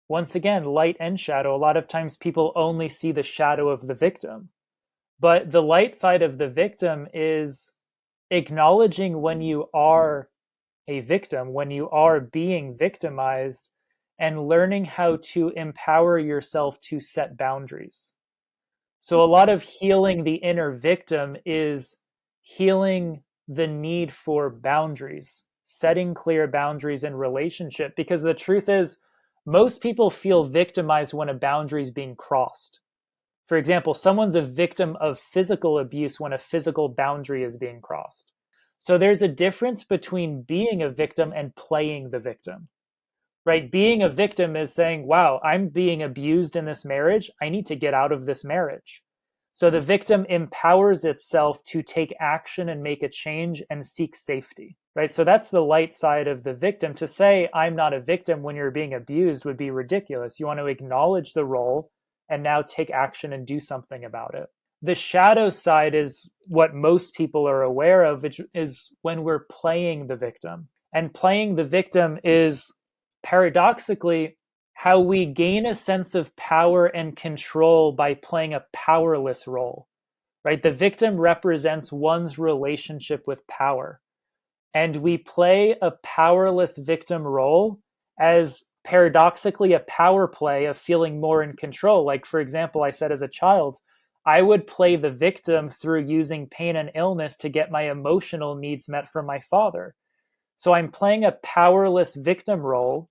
Once again, light and shadow. A lot of times people only see the shadow of the victim. But the light side of the victim is acknowledging when you are a victim, when you are being victimized, and learning how to empower yourself to set boundaries. So, a lot of healing the inner victim is healing the need for boundaries, setting clear boundaries in relationship. Because the truth is, most people feel victimized when a boundary is being crossed. For example, someone's a victim of physical abuse when a physical boundary is being crossed. So there's a difference between being a victim and playing the victim, right? Being a victim is saying, wow, I'm being abused in this marriage. I need to get out of this marriage. So the victim empowers itself to take action and make a change and seek safety, right? So that's the light side of the victim. To say I'm not a victim when you're being abused would be ridiculous. You want to acknowledge the role and now take action and do something about it. The shadow side is what most people are aware of, which is when we're playing the victim. And playing the victim is paradoxically how we gain a sense of power and control by playing a powerless role, right? The victim represents one's relationship with power. And we play a powerless victim role as paradoxically a power play of feeling more in control. Like, for example, I said as a child, I would play the victim through using pain and illness to get my emotional needs met from my father. So I'm playing a powerless victim role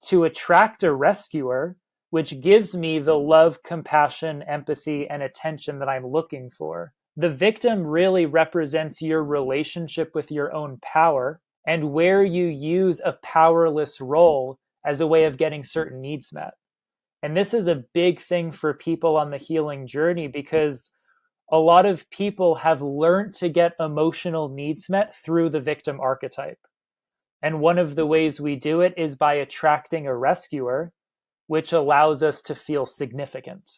to attract a rescuer, which gives me the love, compassion, empathy, and attention that I'm looking for. The victim really represents your relationship with your own power and where you use a powerless role as a way of getting certain needs met. And this is a big thing for people on the healing journey, because a lot of people have learned to get emotional needs met through the victim archetype. And one of the ways we do it is by attracting a rescuer, which allows us to feel significant.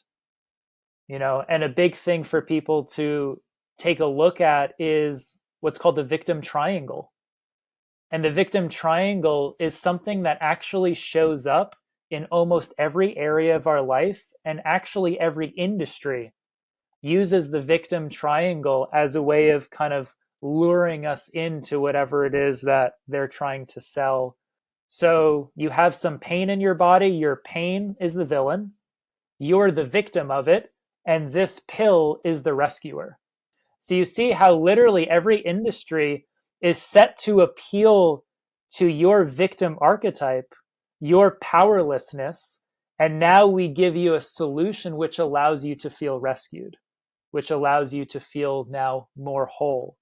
And a big thing for people to take a look at is what's called the victim triangle. And the victim triangle is something that actually shows up in almost every area of our life, and actually every industry uses the victim triangle as a way of kind of luring us into whatever it is that they're trying to sell. So you have some pain in your body, your pain is the villain, you're the victim of it, and this pill is the rescuer. So you see how literally every industry is set to appeal to your victim archetype, your powerlessness, and now we give you a solution which allows you to feel rescued, which allows you to feel now more whole.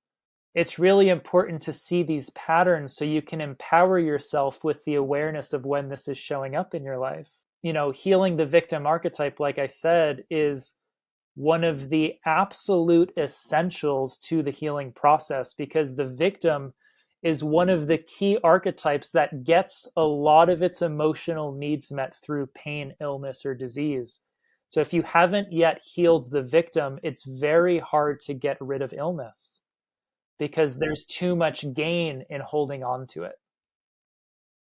It's really important to see these patterns so you can empower yourself with the awareness of when this is showing up in your life. Healing the victim archetype, like I said, is one of the absolute essentials to the healing process, because the victim is one of the key archetypes that gets a lot of its emotional needs met through pain, illness, or disease. So if you haven't yet healed the victim, it's very hard to get rid of illness, because there's too much gain in holding on to it.